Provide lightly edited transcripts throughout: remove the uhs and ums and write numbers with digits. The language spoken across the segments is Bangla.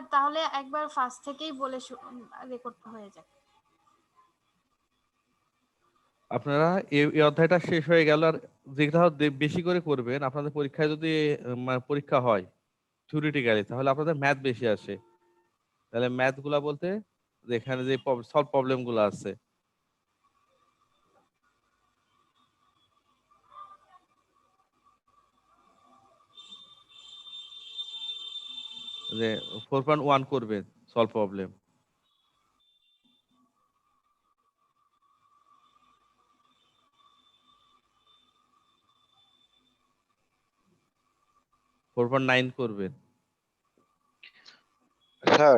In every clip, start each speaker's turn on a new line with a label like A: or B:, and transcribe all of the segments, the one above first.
A: স্যার তাহলে একবার ফার্স্ট থেকেই বলে রেকর্ড হয়ে যাক।
B: আপনারা এই অধ্যায়টা শেষ হয়ে গেল। আর যেটা বেশি করে করবেন, আপনাদের পরীক্ষায় যদি পরীক্ষা হয় থিওরিটিক্যালি, তাহলে আপনাদের ম্যাথ বেশি আসে। তাহলে ম্যাথ গুলা বলতে এখানে যে সলভ প্রবলেম গুলো আছে, যে 4.1 করবেন solve problem. Four point nine করবেন।
C: স্যার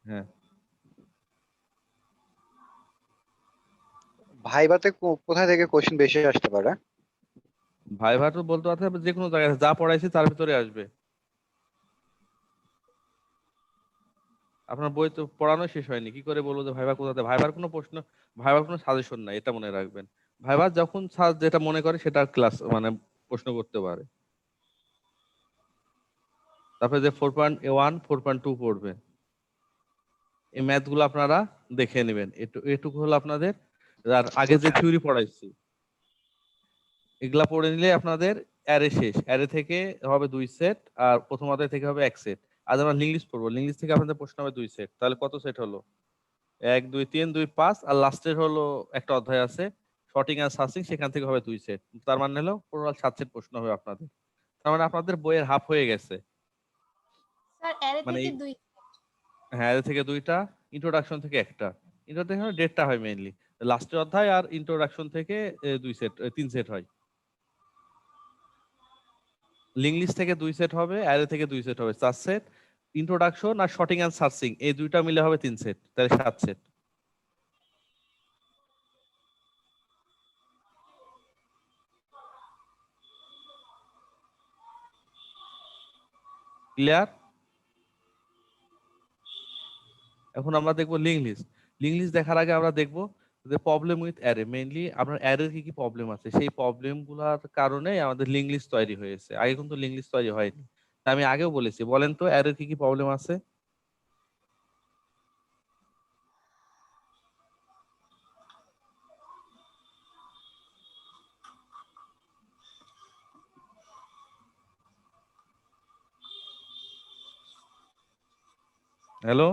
B: হ্যাঁ,
C: ভাইভাতে কোথা থেকে কোশ্চেন বেশি আসতে পারে?
B: ভাইভা তো বলতে পারতে যে কোনো জায়গায় যা পড়াইছি তার ভিতরে আসবে। আপনার বই তো পড়ানো শেষ হয়নি, কি করে বলবো যে ভাইভা কোথাতে? ভাইভার কোনো প্রশ্ন, ভাইভার কোনো সাজেশন নাই, এটা মনে রাখবেন। ভাইভা যখন স্যার যেটা মনে করে সেটা ক্লাস প্রশ্ন করতে পারে। তারপরে যে 4.1 4.2 পড়বেন, এই ম্যাথ গুলো আপনারা দেখে নেবেন। এটুকু হলো আপনাদের। আর আগে যে থিওরি পড়াইছি এগুলা পড়ে নিলে আপনাদের অ্যারে শেষ। অ্যারে থেকে হবে 2 সেট, আর প্রথম অধ্যায় থেকে হবে 1 সেট। আজ আমরা লিঙ্ক পড়বো। লিঙ্ক থেকে আপনাদের প্রশ্ন হবে 2 সেট। তাহলে কত সেট হলো? 1 2 3 2 5, আর লাস্টের হলো একটা অধ্যায় আছে শর্টিং আর সার্চিং, সেখান থেকে হবে 2 সেট। তার মানে হলো টোটাল 7 সেট প্রশ্ন হবে আপনাদের। তার মানে আপনাদের বইয়ের হাফ হয়ে গেছে।
A: স্যার অ্যারে
B: মানে
A: থেকে 2।
B: হ্যাঁ, অ্যারে থেকে 2টা, ইন্ট্রোডাকশন থেকে একটা। ইন্ট্রোডাকশন 1.5টা হয় মেইনলি, লাস্টের অধ্যায় আর ইন্ট্রোডাকশন থেকে 2 সেট 3 সেট হয়। লিঙ্ক লিস্ট থেকে 2 সেট হবে, অ্যারে থেকে 2 সেট হবে, 4 সেট। ইন্ট্রোডাকশন আর শর্টিং এন্ড সার্চিং এই দুইটা মিলে হবে 3 সেট, তাহলে 7 সেট। ক্লিয়ার? এখন আমরা দেখবো লিঙ্ক লিস্ট। লিঙ্ক লিস্ট দেখার আগে আমরা দেখবো যে প্রবলেম উইথ অ্যারে, মেইনলি আপনার অ্যারের কি কি প্রবলেম আছে, সেই প্রবলেম গুলার কারণে আমাদের লিঙ্ক লিস্ট তৈরি হয়েছে। আগে কিন্তু লিঙ্ক লিস্ট তৈরি হয়নি। তা আমি আগেও বলেছি, বলেন তো অ্যারের কি কি প্রবলেম আছে? হ্যালো,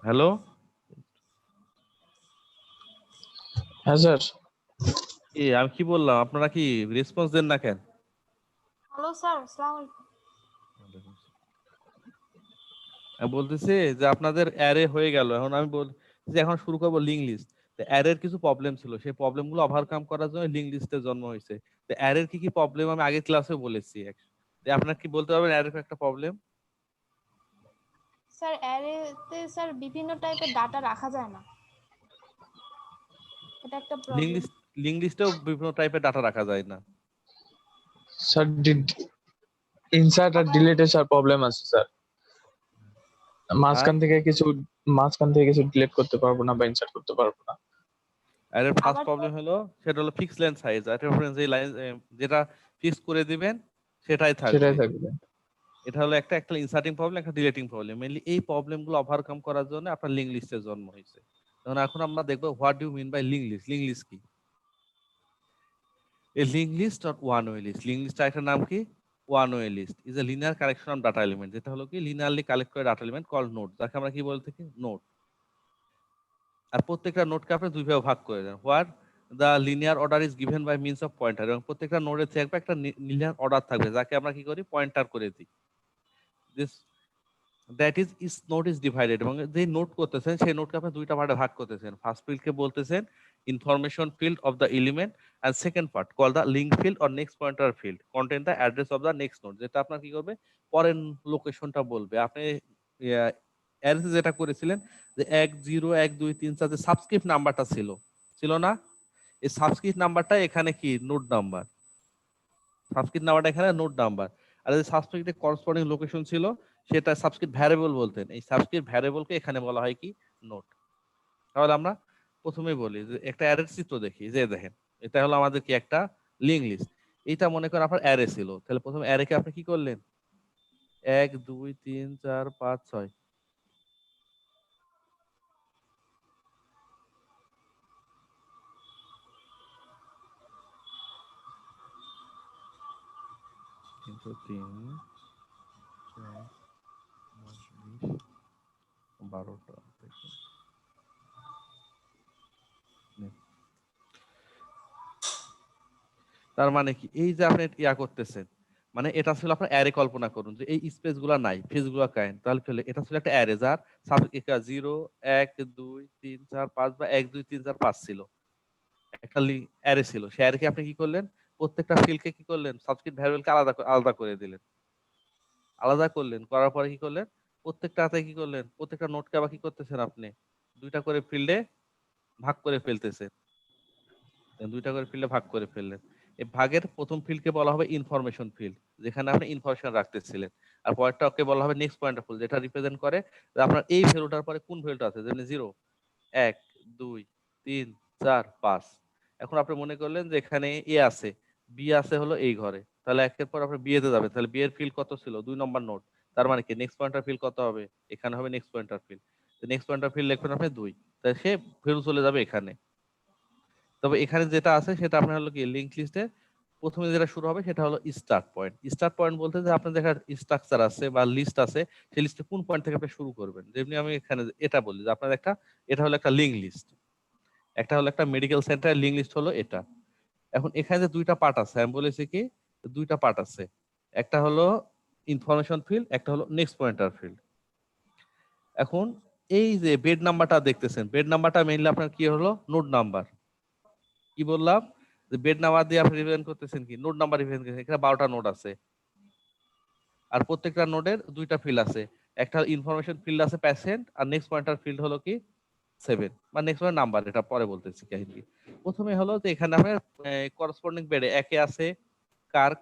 B: হ্যালো,
D: হ্যাঁ স্যার।
B: আমি কি বললাম, আপনারা কি রেসপন্স দেন না কেন?
A: হ্যালো স্যার, আসসালামু আলাইকুম।
B: বলতেছি যে আপনাদের অ্যারে হয়ে গেল, এখন আমি বলছি এখন শুরু করবো লিঙ্ক লিস্ট। অ্যারের কিছু প্রবলেম ছিল, সেই প্রবলেম গুলো ওভারকাম করার জন্য লিঙ্ক লিস্টের জন্ম হয়েছে। তো অ্যারের কি কি প্রবলেম আমি আগের ক্লাসে বলেছি। আপনারা কি বলতে পারবেন অ্যারের একটা প্রবলেম?
A: স্যার অ্যারেতে স্যার বিভিন্ন টাইপের ডাটা রাখা যায় না, এটা একটা
B: লিঙ্ক
A: প্রবলেম।
B: লিস্ট, লিঙ্ক লিস্টেও বিভিন্ন টাইপের ডাটা রাখা যায় না।
D: স্যার ইনসার্ট আর ডিলিটে স্যার প্রবলেম আছে স্যার।
B: আর
D: মাঝখান থেকে কিছু ডিলিট করতে পারবো না বা ইনসার্ট করতে পারবো না।
B: অ্যারের ফার্স্ট
A: আবার
B: প্রবলেম হলো, সেটা হলো ফিক্স লেন্থ সাইজ। আর রেফারেন্স এই লাইন যেটা ফিক্স করে দিবেন সেটাই
D: সেটাই
B: থাকবে।
D: থাকবে।
B: এটা হলো একটা একটা ইনসার্টিং প্রবলেম, একটা ডিলিটিং প্রবলেম। মেইনলি এই প্রবলেম গুলো ওভারকাম করার জন্য আপনার লিঙ্ক লিস্টের জন্ম হয়েছে। এখন আমরা দেখবো what do mean by link list. Link list কি? A linked list or one way list? Link list একটা নাম কি? One way list is a linear collection of data element, যেটা হলো কি লিনিয়ারলি কালেক্ট করে ডাটা এলিমেন্ট কল নোড, যাকে আমরা কি বলে থাকি নোড। আর প্রত্যেকটা নোডকে আপনি দুই ভাগে ভাগ করে দেন। Where the linear order is given by means of pointer, এবং প্রত্যেকটা নোডে থাকবে একটা লিনিয়ার অর্ডার থাকবে, যাকে আমরা কি করি পয়েন্টার করে দিই। This that is note is divided, এবং যে নোট করতেছেন সেই নোটকে আপনি দুইটা পার্টে ভাগ করতেছেন। ফার্স্ট ফিল্ডকে বলতেছেন information field of the element, and second part call the link field or next pointer field contain the address of the next node, যেটা আপনার কি করবে পরের লোকেশনটা বলবে। আপনি অ্যারেতে যেটা করেছিলেন যে 1 0 1 2 3 4 যে সাবস্ক্রিপ্ট নাম্বারটা ছিল, ছিল না? এই সাবস্ক্রিপ্ট নাম্বারটা এখানে কি নোড নাম্বার, সাবস্ক্রিপ্ট নাম্বারটা এখানে নোড নাম্বার। আর যে সাবস্ক্রিপ্টের করসপন্ডিং লোকেশন ছিল সেটা সাবস্ক্রিপ্ট ভ্যারিয়েবল বলতেন। এই সাবস্ক্রিপ্ট ভ্যারিয়েবলকে এখানে বলা হয় কি নোড। তাহলে আমরা প্রথমেই বলি যে একটা অ্যারের চিত্র দেখি, যে দেখেন এটা হলো আমাদের কি একটা লিঙ্ক লিস্ট। এইটা মনে করেন আপনার অ্যারে ছিল, তাহলে প্রথমে অ্যারেকে আপনি কি করলেন, 1 2 3 4 5 6, কিন্তু 3 4 12টা থেকে তার মানে কি এই যে আপনি ইয়া করতেছেন, মানে এটা ছিল আপনার অ্যারে। কল্পনা করুন যে এই স্পেস গুলা নাই, ফেজ গুলা কায়েন, তাহলে ফেলে এটা ছিল একটা অ্যারে যার সাবজেক্ট 0 1 2 3 4 5 বা 1 2 3 4 5 ছিল, একটা অ্যারে ছিল। সেই অ্যারেকে আপনি কি করলেন, প্রত্যেকটা ফিল্ডকে কি করলেন, সাবস্ক্রিপ্ট ভ্যারিয়েবলকে আলাদা আলাদা করে দিলেন। আলাদা করলেন, করার পরে কি করলেন, প্রত্যেকটাতে কি করলেন, প্রত্যেকটা নোটকে আবার কি করতেছেন আপনি, দুইটা করে ফিল্ডে ভাগ করে ফেলতেছেন। দুইটা করে ফিল্ডে ভাগ করে ফেললেন। এই ভাগের প্রথম ফিল্ডকে বলা হবে ইনফরমেশন ফিল্ড, যেখানে আপনি ইনফরমেশন রাখতেছিলেন। আর পরেরটাকে বলা হবে নেক্সট পয়েন্ট অফ, যেটা রিপ্রেজেন্ট করে যে আপনার এই ভ্যালুটার পরে কোন ভ্যালুটা আছে, যেমন 0 1 2 3 4 5। এখন আপনি মনে করলেন যে এখানে এ আছে, বি আছে হলো এই ঘরে, তাহলে একের পর আপনি বিয়ে তে যাবেন, তাহলে বি এর ফিল্ড কত ছিল, 2 নম্বর নোড। তার মানে কি নেক্সট পয়েন্টার ফিল্ড কত হবে, এখানে হবে নেক্সট পয়েন্টার ফিল্ড। তো নেক্সট পয়েন্টার ফিল্ড লিখবেন আপনি 2, তাহলে সে ভ্যালু চলে যাবে এখানে। তবে এখানে যেটা আছে সেটা আপনার হলো কি লিংক লিস্টে প্রথমে যেটা শুরু হবে সেটা হলো স্টার্ট পয়েন্ট। স্টার্ট পয়েন্ট বলতে যে আপনার যেটা স্ট্রাকচার আছে বা লিস্ট আছে, সেই লিস্টে কোন পয়েন্ট থেকে আপনি শুরু করবেন। যেমনি আমি এখানে এটা বলি যে আপনার একটা, এটা হলো একটা লিংক লিস্ট, একটা হলো একটা মেডিকেল সেন্টার লিংক লিস্ট হলো এটা। এখন এখানে যে দুইটা পার্ট আছে, আমি বলেছি কি দুইটা পার্ট আছে, একটা হলো ইনফরমেশন ফিল্ড, একটা হলো নেক্সট পয়েন্টার ফিল্ড। এখন এই যে বেড নাম্বারটা দেখতেছেন, বেড নাম্বারটা মেইনলি আপনার কি হলো, নোড নাম্বার। কি বললাম, যে বেড নাম্বার দিয়ে আপনি রিপ্রেজেন্ট করতেছেন কি, নোড নাম্বার রিপ্রেজেন্ট করতেছেন। এখানে 12টা নোড আছে, আর প্রত্যেকটা নোডের দুইটা ফিল্ড আছে, একটা ইনফরমেশন ফিল্ড আছে প্যাসেন্ট, আর নেক্সট পয়েন্টার ফিল্ড হলো কি 7, বা নেক্সট পয়েন্ট নাম্বার, এটা পরে বলতেছি কাহিনী। প্রথমে হলো যে এখানে আপনার করসপন্ডিং বেডে 1 আছে কার্ক,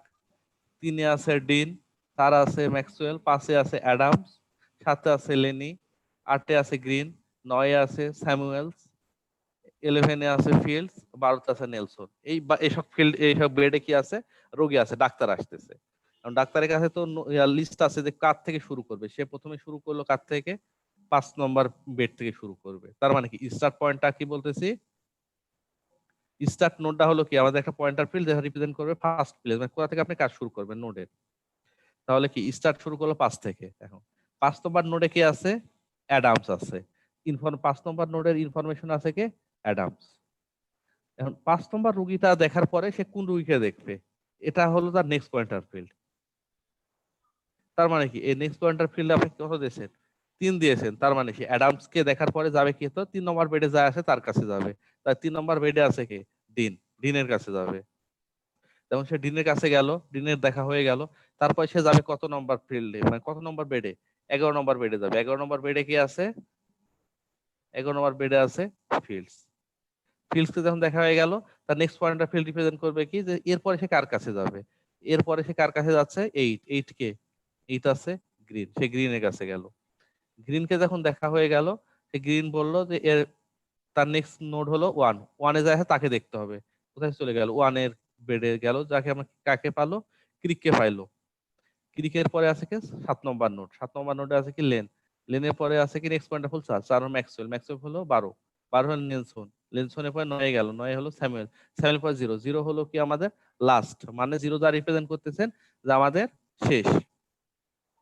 B: 3 আছে ডিন, 4 আছে ম্যাক্সওয়েল, 5 আছে অ্যাডামস, 7 আছে লেনি, 8 আছে গ্রিন, 9 আছে স্যামুয়েলস, 11 আছে ফিল্ডস, 12 আছে নেলসন। এইসব ফিল্ড, এইসব বেডে কি আছে, রোগী আছে, ডাক্তার আসতেছে। কারণ ডাক্তারের কাছে তো লিস্ট আছে যে কার থেকে শুরু করবে, সে প্রথমে শুরু করলো কার থেকে, 5 নম্বর বেড থেকে শুরু করবে। তার মানে কি স্টার্ট পয়েন্টটা কি বলতেছি, স্টার্ট নোডটা হলো কি আমাদের একটা পয়েন্টার ফিল্ড যেটা রিপ্রেজেন্ট করবে ফার্স্ট প্লেস, মানে কোথা থেকে আপনি কাজ শুরু করবেন নোডের। তাহলে কি স্টার্ট শুরু করলো 5 থেকে। এখন 5 নম্বর নোডে কি আছে, অ্যাডামস আছে। 5 নম্বর নোডের ইনফরমেশন আছে কি, অ্যাডামস। এখন 5 নম্বর রুগীটা দেখার পরে সে কোন রুগীকে দেখবে, এটা হলো তার নেক্সট পয়েন্টার ফিল্ড। তার মানে কি এই নেক্সট পয়েন্টার ফিল্ডে আপনি কত দিয়েছেন, 3 দিয়েছেন। তার মানে সে অ্যাডামস কে দেখার পরে যাবে কি, তো 3 নম্বর বেডে যা আছে তার কাছে যাবে। তাই 3 নম্বর বেডে আছে কি, ডিন, ডিনের কাছে যাবে। যেমন সে ডিনের কাছে গেল, ডিনের দেখা হয়ে গেল, তারপর সে যাবে কত নম্বর ফিল্ডে, মানে কত নম্বর বেডে, 11 নম্বর বেডে যাবে। 11 নম্বর বেডে কি আছে, 11 নম্বর বেডে আছে ফিল্ডস। ফিল্ডসকে যখন দেখা হয়ে গেল, তার নেক্সট পয়েন্টটা ফিল্ড রিপ্রেজেন্ট করবে কি, যে এরপরে সে কার কাছে যাবে, এরপরে সে কার কাছে যাচ্ছে, 8 কে, 8 আছে গ্রিন, সে গ্রিনের কাছে গেল। গ্রিনকে যখন দেখা হয়ে গেল, সে গ্রিন বলল যে এর তার নেক্সট নোড হলো 1, 1 এ যায় তাকে দেখতে হবে। কোথায় চলে গেল, 1 এর বেডে গেল, যাকে আমরা কাকে পালো, ক্রিককে পাইলো। ক্রিকের পরে আছে কি 7 নম্বর নোড, 7 নম্বর নোডে আছে কি লেন, লেনের পরে আছে কি নেক্সট পয়েন্ট ফুল চার, 4 ম্যাক্সওয়েল, ম্যাক্সওয়েল হলো 12, 12 হলো নেলসন, নেলসনের পরে 9 গেল, 9 হলো স্যামুয়েল, স্যামুয়েল পরে 0, 0 হলো কি আমাদের লাস্ট, মানে 0 যা রিপ্রেজেন্ট করতেছেন যে আমাদের শেষ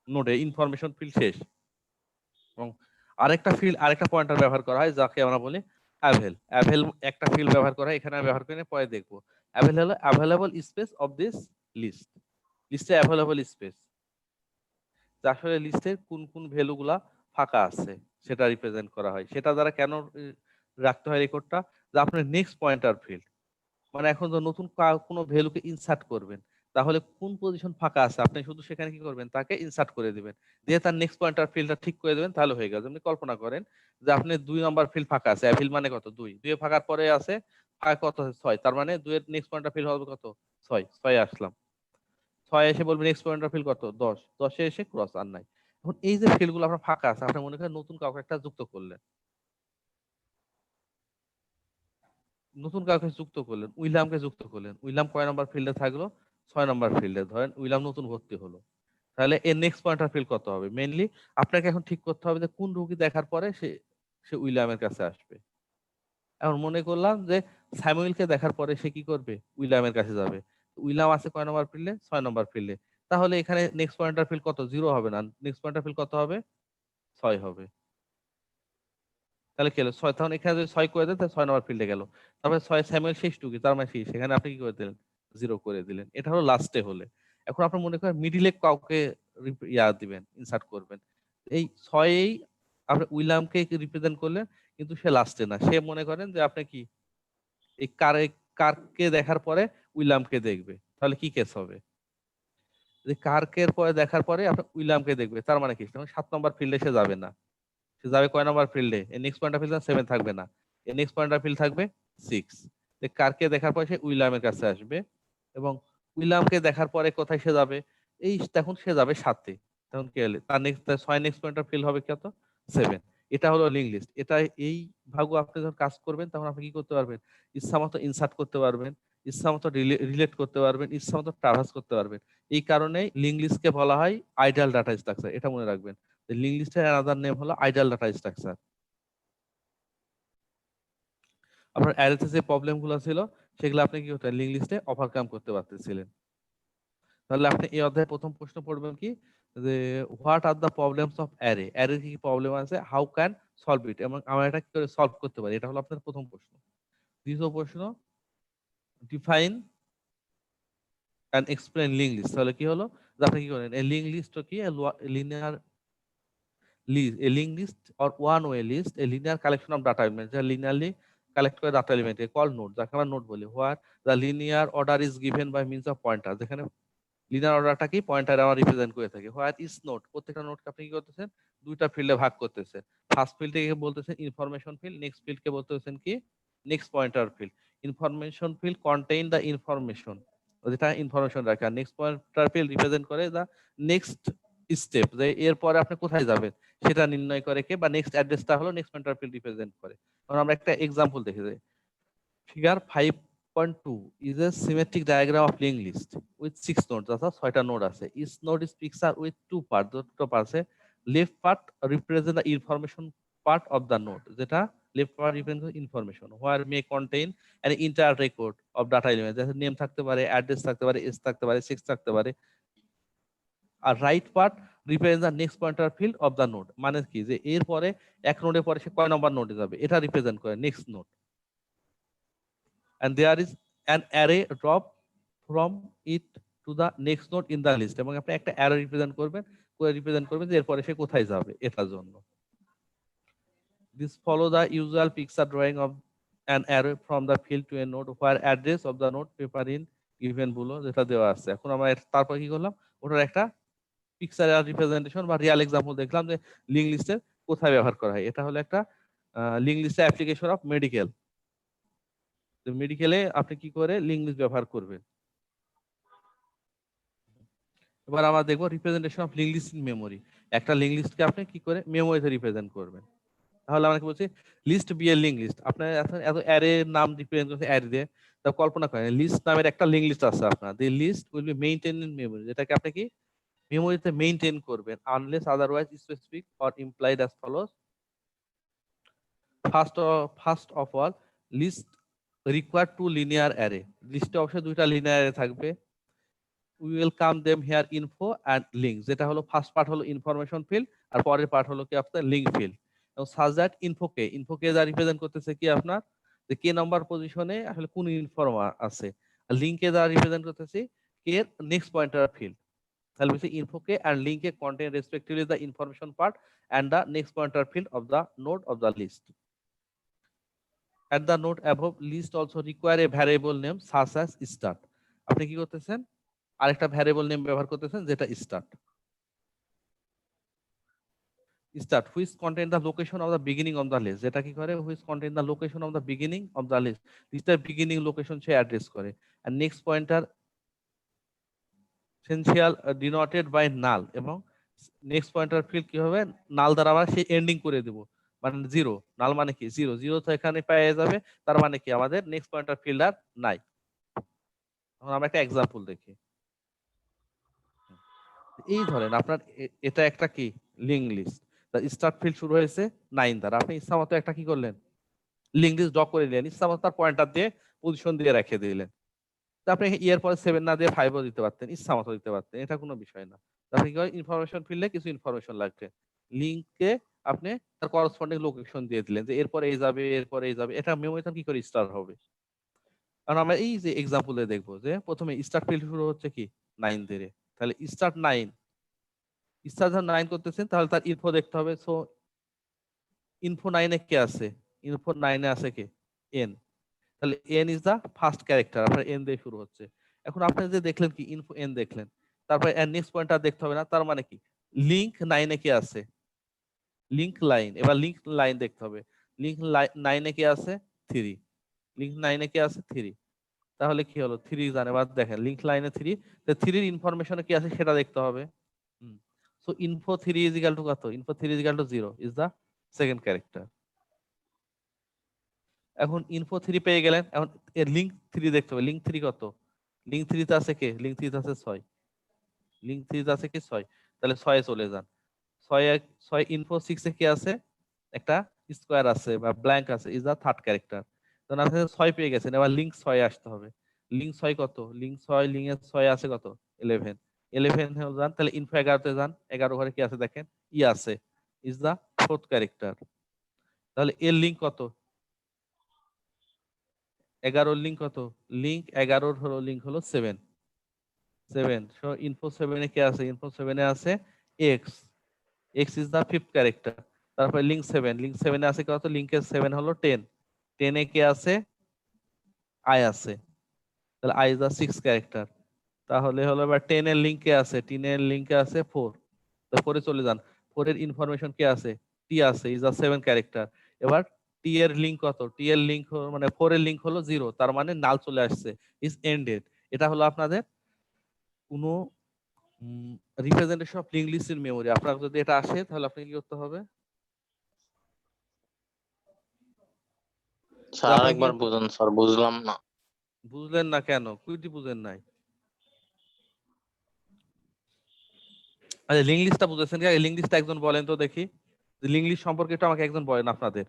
B: নোডে ইনফরমেশন ফিল্ড শেষ। এবং আরেকটা ফিল্ড, আরেকটা পয়েন্টার ব্যবহার করা হয় যাকে আমরা বলি অ্যাভেল। অ্যাভেল একটা ফিল্ড ব্যবহার করা হয়, এখানে আমি ব্যবহার করি না, পরে দেখবো। অ্যাভেল হলো available space of this list, লিস্টে অ্যাভেলেবল স্পেস, আসলে লিস্টের কোন কোন ভ্যালু গুলা ফাঁকা আছে সেটা রিপ্রেজেন্ট করা হয়। সেটা দ্বারা কেন রাখতে হয় রেকর্ডটা, যে আপনার নেক্সট পয়েন্টার ফিল্ড, মানে এখন তো নতুন কোনো ভ্যালুকে ইনসার্ট করবেন, তাহলে কোন পজিশন ফাঁকা আছে আপনি শুধু সেখানে কি করবেন, তাকে ইনসার্ট করে দিবেন, দিয়ে তার নেক্সট পয়েন্টার ফিল্ডটা ঠিক করে দিবেন, তাহলে হয়ে গেল। আপনি কল্পনা করেন যে আপনি 2 নম্বর ফিল্ড ফাঁকা আছে, অ্যাভিল মানে কত 2, 2 এ ফাঁকার পরে আছে ফাঁকা কত 6, তার মানে 2 এর নেক্সট পয়েন্টার ফিল্ড হবে কত 6, 6 এ আসলাম, 6 এসে বলবেন নেক্সট পয়েন্টার ফিল্ড কত 10, 10 এ এসে ক্রস আর নাই। এখন এই যে ফিল্ড গুলো আপনার ফাঁকা আছে, আপনি মনে করেন নতুন কাউকে একটা যুক্ত করলেন, নতুন কাউকে যুক্ত করলেন, উইলিয়ামকে যুক্ত করলেন, উইলিয়াম কয় নাম্বার ফিল্ডে থাকলো? 6 নাম্বার ফিল্ডে। ধরেন উইলিয়াম নতুন ভর্তি হলো, তাহলে এর নেক্সট পয়েন্টার ফিল্ড কত হবে? মেইনলি আপনাকে এখন ঠিক করতে হবে যে কোন রোগী দেখার পরে সে সে উইলিয়ামের কাছে আসবে। এখন মনে করলাম যে স্যামুয়েলকে দেখার পরে সে কি করবে? উইলিয়ামের কাছে যাবে। উইলিয়াম আছে কয় নম্বর ফিল্ডে? 6 নম্বর ফিল্ডে। তাহলে এখানে নেক্সট পয়েন্টার ফিল্ড কত? 0 হবে না। নেক্সট পয়েন্টার ফিল্ড কত হবে? 6 হবে। তাহলে কি হলো? 6, তখন এখানে যদি 6 করে দেন তাহলে 6 নম্বর ফিল্ডে গেল। তারপরে 6 স্যামুয়েল শেষ টুকি, তার মানে শেষ। সেখানে আপনি কি করে দিলেন? 0 করে দিলেন। এটা হলো লাস্টে হলে। এখন আপনি মনে করেন মিডিলে কাউকে দিবেন, ইনসার্ট করবেন। এই 6 এই আপনি উইলিয়ামকে রিপ্রেজেন্ট করলেন, কিন্তু সে লাস্টে না। সে মনে করেন যে আপনি কি এই কারকে দেখার পরে উইলিয়ামকে দেখবে, তাহলে কি কেস হবে? যে কার্কের পরে দেখার পরে আপনি উইলিয়ামকে দেখবে, তার মানে কি? তখন 7 নম্বর ফিল্ডে সে যাবে না। সে যাবে কয় নম্বর ফিল্ডে? এর নেক্সট পয়েন্ট অফ ফিল্ড 7 থাকবে না, এর নেক্সট পয়েন্ট অফ ফিল্ড থাকবে 6। যে কারকে দেখার পরে সে উইলিয়ামের কাছে আসবে, এবং উইলিয়ামকে দেখার পরে কোথায় সে যাবে? এই তখন সে যাবে 7-এ। তখন কি হলো? তার next 6 next point of field হবে কত? 7। এটা হলো লিঙ্ক লিস্ট। এটা এই ভাগও আপনি যখন কাজ করবেন তখন আপনি কি করতে পারবেন? ইচ্ছামতো ইনসার্ট করতে পারবেন, ইচ্ছামতো রিলেট করতে পারবেন, ইচ্ছামতো ট্রাভার্স করতে পারবেন। এই কারণে লিঙ্ক লিস্টকে বলা হয় আইডিয়াল ডাটা স্ট্রাকচার। এটা মনে রাখবেন। লিঙ্ক লিস্টের অ্যানাদার নেম হলো আইডিয়াল ডাটা স্ট্রাকচার। আপনার অ্যারেতে যে প্রবলেম গুলো ছিল সেগুলো আপনি কি করতে লিঙ্ক লিস্টে ওভারকাম করতে পারতেছিলেন। তাহলে আপনি এই অধ্যায়ে প্রথম প্রশ্ন পড়বেন কি, যে what are the problems of array, array কি প্রবলেম আছে, হাউ ক্যান সলভ ইট, এবং আমরা এটা কি করে সলভ করতে পারি, এটা হলো আপনার প্রথম প্রশ্ন। দ্বিতীয় প্রশ্ন, define and explain link list. তাহলে কি হলো যে আপনি কি করেন, এই লিঙ্ক লিস্ট কি? Linear list, a linked list or one-way list, a linear collection of data elements, যা linearly collect করে data element called node, যাকে আমরা নোড বলি। where the linear order is given by means of pointer, যেখানে লিনিয়ার অর্ডারটা কি পয়েন্টার আমরা রিপ্রেজেন্ট করে থাকি। where is node, প্রত্যেকটা নোডকে আপনি কি করতেছেন? দুইটা ফিল্ডে ভাগ করতেছেন। ফার্স্ট ফিল্ডকে বলতেছেন ইনফরমেশন ফিল্ড, নেক্সট ফিল্ডকে বলতেছেন কি? Next pointer field. Information field contain the information, যেটা ইনফরমেশন রাখে, আর নেক্সট পয়েন্টার ফিল্ড রিপ্রেজেন্ট করে দ্য নেক্সট স্টেপ, যে এরপরে আপনি কোথায় যাবেন সেটা নির্ণয় করে কে, বা নেক্সট অ্যাড্রেসটা হলো নেক্সট পয়েন্টার ফিল্ড রিপ্রেজেন্ট করে। কারণ আমরা একটা এক্সাম্পল দেখে যাই। Figure 5.2 is a symmetric diagram of linked list with 6 nodes, অর্থাৎ 6টা নোড আছে। each node is picture with 2 parts, দুটো পার্টসে left part represent the information part of the node, যেটা left part represent information, where may contain an entire record of data element, যেটা নেম থাকতে পারে, অ্যাড্রেস থাকতে পারে, এজ থাকতে পারে, সেক্স থাকতে পারে। আর right part represent the next pointer field of the node, মানে কি? যে এর পরে এক নোডের পরে সে কয় নম্বর নোডে যাবে এটা রিপ্রেজেন্ট করে next node. and there is an array drop from it to the next node in the list, এবং আপনি একটা অ্যারে রিপ্রেজেন্ট করবেন যে এরপরে সে কোথায় যাবে এটার জন্য। this follow the usual picture drawing of an array from the field to a node where address of the node paper in given below, যেটা দেওয়া আছে। এখন আমরা তারপর কি করলাম, ওটার একটা পিকচার রিপ্রেজেন্টেশন বা রিয়েল এক্সাম্পল দেখলাম যে লিঙ্ক লিস্টের কোথায় ব্যবহার করা হয়। এটা হলো একটা লিঙ্ক লিস্টের অ্যাপ্লিকেশন অফ মেডিকেল। মেডিকেলে আপনি কি করে লিঙ্ক লিস্ট ব্যবহার করবেন। এবার আমরা দেখবো representation of link list in memory. একটা লিঙ্ক লিস্টকে আপনি কি করে মেমোরিতে রিপ্রেজেন্ট করবেন। তাহলে আমরা কি বলছি, list be a link list. আপনার এত অ্যারে নাম রিপ্রেজেন্ট করতে অ্যারে দিয়ে, তা কল্পনা করেন লিস্ট নামের একটা লিঙ্ক লিস্ট আছে আপনার। The list will be maintain in memory, যেটাকে আপনি কি মেমোরিতে মেইনটেইন করবেন, unless otherwise specific or implied as follows. First of all, list require to linear array. লিস্টে অবশ্যই দুইটা লিনিয়ার অ্যারে থাকবে। we will come them here info and link, যেটা হলো ফার্স্ট পার্ট হলো ইনফরমেশন ফিল্ড, আর পরের পার্ট হলো কি আপনার লিঙ্ক ফিল্ড। এবং সাজ দ্যাট ইনফোকে যা রিপ্রেজেন্ট করতেছে কি আপনার, যে কে নাম্বার পজিশনে আসলে কোন ইনফর্ম আছে। আর লিঙ্কে যা রিপ্রেজেন্ট করতেছি কে নেক্সট পয়েন্টার ফিল্ড। তাহলে বলছি ইনফোকে and link contain respectively the information part and the next pointer field of the node of the list. At the node above, list also require a variable name such as start. আপনি কি করতেছেন, আরেকটা ভ্যারিয়েবল নেম ব্যবহার করতেছেন যেটা start which contain the location of the beginning of the list, যেটা কি করে which contain the location of the beginning of the list, লিস্টের বিগিনিং লোকেশন সে অ্যাড্রেস করে। and next pointer essential denoted by null, এবং নেক্সট পয়েন্টার ফিল্ড কি হবে, নাল দ্বারা আবার সে এন্ডিং করে দেব, মানে জিরো, নাল মানে কি জিরো, জিরো তো এখানে পেয়ে যাবে, তার মানে কি আমাদের নেক্সট পয়েন্টার ফিল্ড আর নাই। এখন আমরা একটা এক্সাম্পল দেখি। এই ধরেন আপনার এটা একটা কি লিঙ্ক লিস্ট, তার স্টার্ট ফিল্ড শুরু হয়েছে 9 দ্বারা, আপনি ইচ্ছা মতো একটা কি করলেন লিঙ্ক লিস্ট ড্র করে নিলেন, ইচ্ছা মতো তার পয়েন্টার দিয়ে পজিশন দিয়ে রেখে দিলেন। তো আপনি ইয়ার পরে 7 না দিয়ে 5ও দিতে পারতেন, ইচ্ছা মতো দিতে পারতেন, এটা কোনো বিষয় না। আপনি কি হয় ইনফরমেশন ফিল্ডে কিছু ইনফরমেশন লাগবে, লিঙ্কে আপনি তার করসপন্ডিং লোকেশন দিয়ে দিলেন যে এরপরে এই যাবে এরপরে এই যাবে, এটা মেমোরিতে কি করে স্টার্ট হবে। কারণ আমরা এই যে এক্সাম্পলে দেখবো যে প্রথমে স্টার্ট ফিল্ড শুরু হচ্ছে কি 9 দিয়ে, তাহলে স্টার্ট 9, স্টার্ট যখন 9 করতেছেন তাহলে তার ইনফো দেখতে হবে। সো ইনফো 9 এ কে আছে, ইনফো 9 এ আছে কে এন, তাহলে N is the first character, আপনার এন দিয়ে শুরু হচ্ছে। এখন আপনি যে দেখলেন কি ইনফো এন দেখলেন, তারপরে এর নেক্সট পয়েন্টটা দেখতে হবে না, তার মানে কি লিংক 9 এ কে আছে, লিংক লাইন, এবার লিংক লাইন দেখতে হবে, লিংক 9 এ কে আছে 3, লিংক 9 এ কে আছে 3, তাহলে কি হলো 3 জানে, এবার দেখেন লিংক লাইনে 3, তো 3 এর ইনফরমেশনে কি আছে সেটা দেখতে হবে। So info 3 is equal to কত, info 3 is equal to 0 is the second character. এখন ইনফো 3 পেয়ে গেলেন, এখন এর লিংক 3 দেখতে হবে, লিংক 3 কত, লিংক 3 তে আছে কে, লিংক 3 তে আছে 6, লিংক 3 তে আছে কি 6, তাহলে 6 এ চলে যান। 6 ইনফো 6 এ কি আছে, একটা স্কোয়ার আছে বা ব্ল্যাঙ্ক আছে, ইজ দা থার্ড ক্যারেক্টার। তখন আপনি 6 পেয়ে গেছেন, এবার লিংক 6 এ আসতে হবে, লিংক 6 কত, লিংক 6, লিংক এর 6 আছে কত 11, 11 এ যান, তাহলে ইনফো 11 তে যান, 11 ঘরে কি আছে দেখেন ই আছে, ইজ দা ফোর্থ ক্যারেক্টার। তাহলে এর লিংক কত, 11 লিংক কত, লিংক 11 হলো লিংক হলো 7, 7, সো ইনফো 7 এ কি আছে, ইনফো 7 এ আছে X, X is the fifth character. তারপরে লিংক 7, লিংক 7 এ আছে কত, লিংকের 7 হলো 10, 10 এ কি আছে আই আছে, তাহলে I is the six character. তাহলে হলো এবার 10 এর লিংকে আছে, 10 এর লিংকে আছে 4, তো 4 এ চলে যান, 4 এর ইনফরমেশন কি আছে, টি আছে, ইজ দা 7 ক্যারেক্টার। এবার টি এর লিংক কত, টি এর লিংক মানে 4 এর লিংক হলো 0, তার মানে নাল চলে আসছে, ইজ এন্ডেড। এটা হলো আপনাদের কোনো representation of link list in memory. আপনার যদি এটা আসে তাহলে আপনি কি করতে হবে,
E: স্যার
B: আপনি কি
E: আরেকবার বুঝুন স্যার, বুঝলাম না।
B: বুঝলেন না কেন, কুইটি বুঝেন নাই? আচ্ছা লিংক লিস্টটা বুঝেছেন কি, লিংক লিস্টটা একজন বলেন তো দেখি, লিংক লিস্ট সম্পর্কে একটু আমাকে একজন বলেন আপনাদের।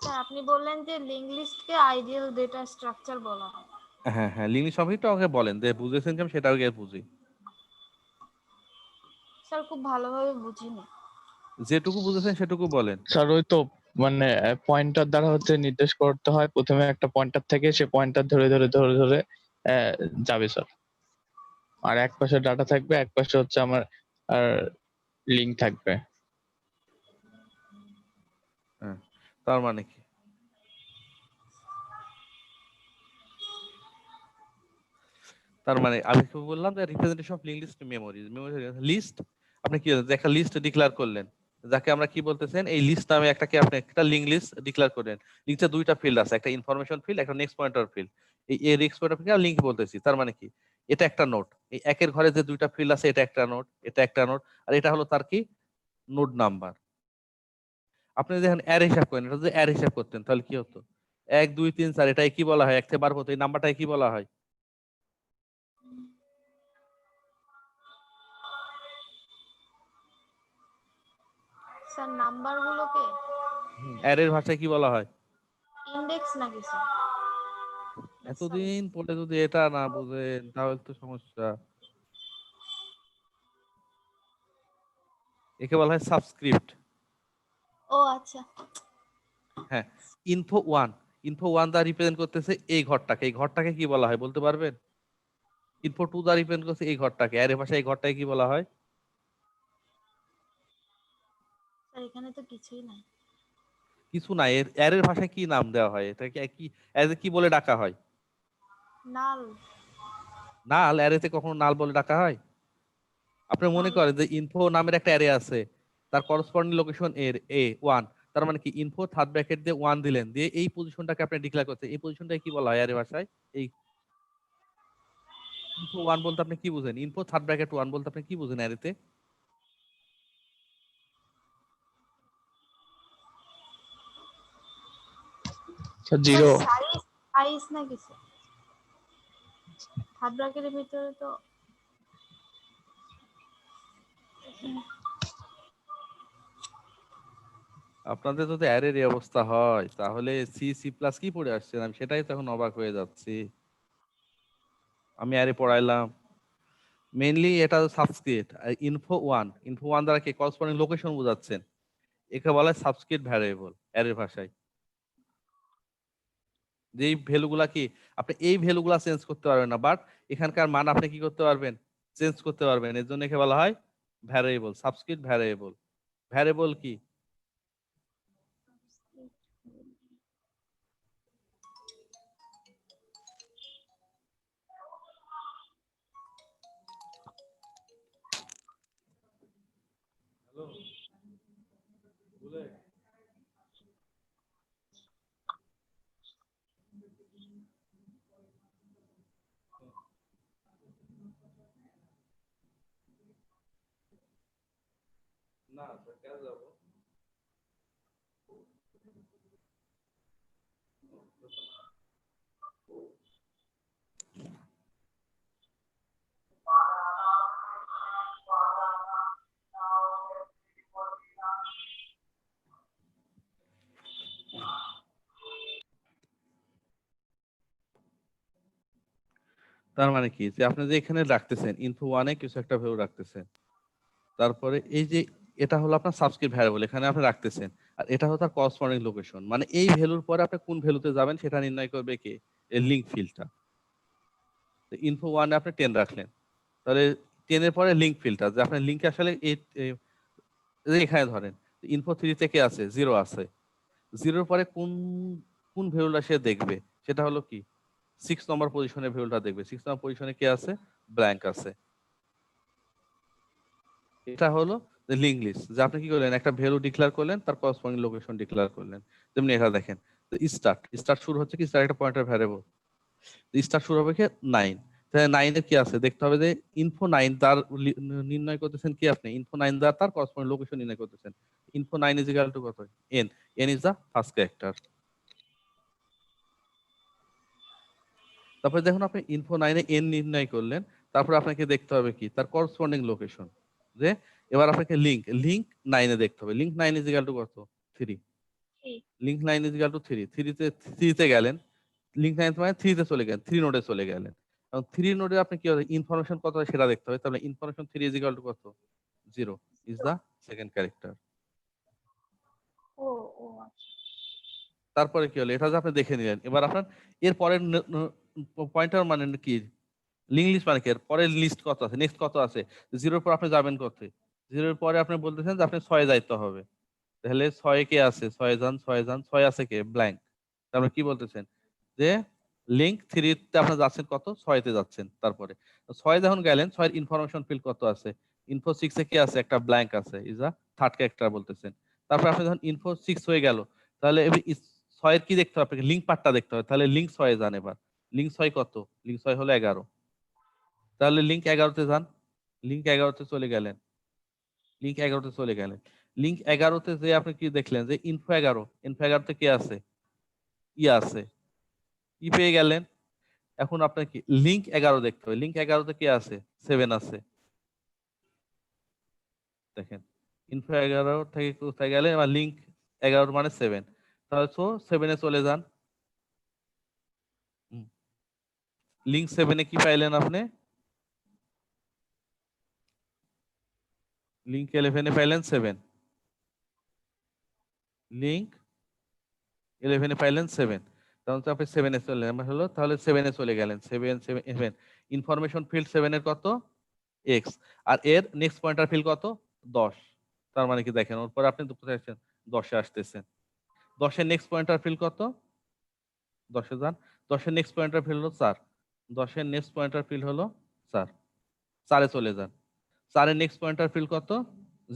A: স্যার আপনি বললেন যে লিংক লিস্টকে আইডিয়াল ডেটা স্ট্রাকচার বলা হয়।
B: হ্যাঁ হ্যাঁ, লিংক লিস্ট সম্পর্কে একটু আমাকে বলেন, যে বুঝেছেন কি আমি সেটাও গিয়ে বুঝি।
A: স্যার খুব ভালোভাবে বুঝিনি।
B: যেটুকু বুঝেছেন সেটুকু বলেন।
D: স্যার ওই তো মানে পয়েন্টার দ্বারা হচ্ছে নির্দেশ করতে হয়, প্রথমে একটা পয়েন্টার থেকে সে পয়েন্টার ধরে ধরে ধরে ধরে যাবে স্যার। আর এক পাশে ডাটা থাকবে, এক পাশে হচ্ছে আমার আর লিঙ্ক থাকবে।
B: হ্যাঁ, তার মানে কি, তার মানে আমি কি বললাম যে representation of link list memory, memory list আপনি কি যে একটা লিস্ট ডিক্লেয়ার করলেন, যাকে আমরা কি বলতেছেন এই লিস্ট নামে একটা কি আপনি একটা লিংক লিস্ট ডিক্লেয়ার করলেন, লিস্টে দুইটা ফিল্ড আছে, একটা ইনফরমেশন ফিল্ড, একটা নেক্সট পয়েন্টার ফিল্ড। এই নেক্সট পয়েন্টার ফিল্ড লিংক বলতেছি, তার মানে কি এটা একটা নোড, এই একের ঘরে যে দুইটা ফিল্ড আছে এটা একটা নোড, এটা একটা নোড, আর এটা হলো তার কি নোড নাম্বার। আপনি যখন অ্যারে হিসাব করেন, এটা যদি অ্যারে হিসাব করতেন তাহলে কি হতো 1 2 3 4, এটাই কি বলা হয়, এক থেকে 12 পর্যন্ত এই নাম্বারটাই কি বলা হয়,
A: স্যার নাম্বারগুলোকে
B: অ্যারের ভাষায় কি বলা হয়।
A: ইন্ডেক্স নাকি স্যার?
B: এতদিন পরে যদি এটা না বুঝেন তাহলে তো সমস্যা। একে বলা হয় সাবস্ক্রিপ্ট।
A: ও আচ্ছা।
B: হ্যাঁ, ইনফো 1, ইনফো 1 দ্বারা রিপ্রেজেন্ট করতেছে এই ঘরটাকে, এই ঘরটাকে কি বলা হয় বলতে পারবেন? ইনফো 2 দ্বারা রিপ্রেজেন্ট করছে এই ঘরটাকে, অ্যারে ভাষায় এই ঘরটাকে কি বলা হয়?
A: স্যার এখানে তো কিছুই নাই।
B: কিছু না, এর অ্যারের ভাষায় কি নাম দেওয়া হয়, এটা কি অ্যারে কি বলে ডাকা হয়?
A: নাল।
B: নাল, অ্যারেতে কখনো নাল বলে ডাকা হয়? আপনি মনে
A: নাল।
B: করেন যে ইনফো নামের একটা অ্যারে আছে, তার করসপন্ডিং লোকেশন এর এ 1, তার মানে কি ইনফো থার্ড ব্র্যাকেট দিয়ে 1 দিলেন, দিয়ে এই পজিশনটাকে আপনি ডিক্লেয়ার করতে, এই পজিশনটাকে কি বলা হয় অ্যারে ভাষায়? এই ইনফো 1 বলতে আপনি কি বুঝেন? ইনফো থার্ড ব্র্যাকেট 1 বলতে আপনি কি বুঝেন অ্যারেতে?
D: জিরো।
A: সাইজ না কিছু থার্ড ব্র্যাকেটের ভিতরে তো
B: আপনাদের যদি অ্যারের এই অবস্থা হয় তাহলে সি সি প্লাস কি পড়ে আসছেন? আমি সেটাই তখন অবাক হয়ে যাচ্ছি। আমি অ্যারে পড়াইলাম মেইনলি এটা সাবস্ক্রিপ্ট। ইনফো 1 দ্বারা কি করসপন্ডিং লোকেশন বোঝাচ্ছেন, একে বলা হয় সাবস্ক্রিপ্ট ভ্যারিয়েবল অ্যারের ভাষায়। যেই ভ্যালুগুলা কি আপনি এই ভ্যালুগুলা চেঞ্জ করতে পারবেন না, বাট এখানকার মান আপনি কি করতে পারবেন? চেঞ্জ করতে পারবেন। এর জন্য একে বলা হয় ভ্যারিয়েবল, সাবস্ক্রিপ্ট ভ্যারিয়েবল। ভ্যারিয়েবল কি? না কেন যাব? তার মানে কি যে আপনি যে এখানে রাখতেছেন ইনফো 1 এ কিছু একটা ভ্যালু রাখতেছেন, তারপরে এই যে এটা হলো আপনার সাবস্ক্রিপ্ট ভ্যারিয়েবল এখানে আপনি রাখতেছেন, আর এটা হলো তার করসপন্ডিং লোকেশন, মানে এই ভ্যালুর পরে আপনি কোন ভ্যালুতে যাবেন সেটা নির্ণয় করবে কে? এই লিংক ফিল্ডটা। ইনফো 1 এ আপনি 10 রাখলেন, তাহলে 10 এর পরে লিংক ফিল্ডটা যে আপনার লিংকে আসলে এখানে ধরেন ইনফো 3 তে কে আছে? 0 আছে। 0 এর পরে কোন কোন ভ্যালুটা সে দেখবে সেটা হলো কি 6 নম্বর পজিশনের ভ্যালুটা দেখবে। 6 নম্বর পজিশনে কে আছে? ব্ল্যাঙ্ক আছে। এটা হলো লিংক লিস্ট, যে আপনি কি করলেন একটা ভ্যালু ডিক্লেয়ার করলেন, তার করসপন্ডিং লোকেশন ডিক্লেয়ার করলেন। তেমনি এটা দেখেন স্টার্ট শুরু হচ্ছে কি স্টার্ট একটা পয়েন্টার ভ্যারিয়েবল, স্টার্ট শুরু হবে কি 9, তাহলে 9 এর কি আছে দেখতে হবে যে ইনফো 9 তার নির্ণয় করতেছেন কি আপনি ইনফো 9 দ্বারা তার করসপন্ডিং লোকেশন নির্ণয় করতেছেন। ইনফো 9 ইজ ইকুয়াল টু কত? n, n is the first character. তারপরে দেখুন আপনি ইনফো 9 এ n নির্ণয় করলেন, তারপর আপনাকে দেখতে হবে কি তার করসপন্ডিং লোকেশন। যে এবার আপনাকে লিংক 9 এ দেখতে হবে। লিংক 9 ইজ ইকুয়াল টু কত? 3। লিংক 9 ইজ ইকুয়াল টু 3, 3 তে গেলেন, লিংক 9 মানে 3 তে চলে গেলেন, 3 নোডে চলে গেলেন। এবং 3 নোডে আপনি কি হবে ইনফরমেশন কত হয় সেটা দেখতে হবে। তাহলে ইনফরমেশন 3 ইজ ইকুয়াল টু কত? 0 ইজ দা সেকেন্ড ক্যারেক্টার।
A: ও ও আচ্ছা।
B: তারপরে কি হলো এটা যে আপনি দেখে নিলেন, এবার আপনার এর পরের পয়েন্টার মানে কি লিংক লিস্ট মানে কি এর পরের লিস্ট কত আছে, নেক্সট কত আছে? 0 এর পর আপনি যাবেন কত? 0 এর পরে আপনি বলতেছেন যে আপনি 6 যাইতে হবে, তাহলে 6 কে আছে? 6 যান 6 যান 6 আছে কে? ব্ল্যাঙ্ক। তারপরে কি বলতেছেন যে লিংক 3 তে আপনি যাচ্ছেন কত? 6 তে যাচ্ছেন। তারপরে 6 যখন গেলেন 6 এর ইনফরমেশন ফিল্ড কত আছে? ইনফো 6 এ কি আছে? একটা ব্ল্যাঙ্ক আছে, ইজ আ থার্ড ক্যারেক্টার বলতেছেন। তারপর আপনি যখন ইনফো 6 হয়ে গেল, তাহলে 6 এর কি দেখতে হবে আপনাকে? লিংক পার্টটা দেখতে হবে। তাহলে লিংক 6 এ যান। এবার লিংক 6 কত? লিংক 6 হলো 11, তাহলে লিংক 11 তে যান। লিংক 11 তে চলে গেলেন, লিংক 11 তে চলে গেলেন। লিংক 11 তে যে আপনি কি দেখলেন যে ইনফো 11 তে কে আছে? ই আছে, ই পেয়ে গেলেন। এখন আপনার কি লিংক 11 দেখতে হবে। লিংক 11 তে কে আছে? 7 আছে। দেখেন ইনফো 11 থেকে কোথায় গেলেন? এবার লিংক 11 মানে 7, তাহলে তো 7 এ চলে যান। লিংক 7 এ কি পাইলেন আপনি? লিংক 11 এ পাইলেন 7, লিংক 11 এ পাইলেন 7, তাহলে তো আপনি 7 এ চলে গেলেন হলো, তাহলে 7 এ চলে গেলেন। 7 ইনফরমেশন ফিল্ড 7 এর কত? x, আর এর নেক্সট পয়েন্টার ফিল্ড কত? 10। তার মানে কি দেখেন ওর পর আপনি 10 এ আসতেছেন। 10 এর নেক্সট পয়েন্টার ফিল্ড কত? 10 এ যান। 10 এর নেক্সট পয়েন্টার ফিল্ড হলো 4। 10 এর নেক্সট পয়েন্টার ফিল্ড হলো 4, 4 এ চলে যান। 4 এর নেক্সট পয়েন্টার ফিল্ড কত?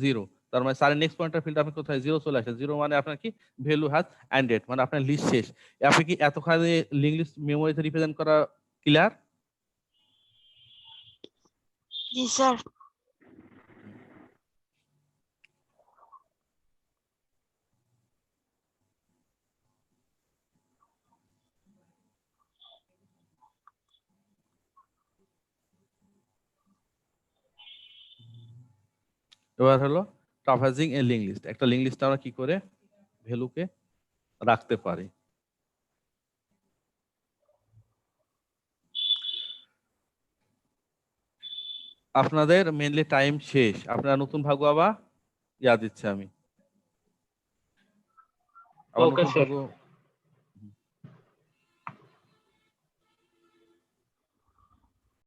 B: 0। তার মানে 4 এর নেক্সট পয়েন্টার ফিল্ড আপনি কোথায়? 0 চলে আসে। 0 মানে আপনার কি ভ্যালু হ্যাজ এন্ডেড, মানে আপনার লিস্ট শেষ। আপনি কি এতখানি লিংক লিস্ট মেমোরিতে রিপ্রেজেন্ট করা ক্লিয়ার?
A: জি স্যার।
B: এবার হলো ট্রাভার্সিং এ লিঙ্ক লিস্ট। একটা লিঙ্ক লিস্ট আমরা কি করে ভ্যালুকে রাখতে পারি। আপনাদের মেনলি টাইম শেষ, আপনারা নতুন ভাগু আবার ইয়া দিচ্ছে আমি আবার
E: ওকে
B: নতুন
E: স্যার।
B: ভাগু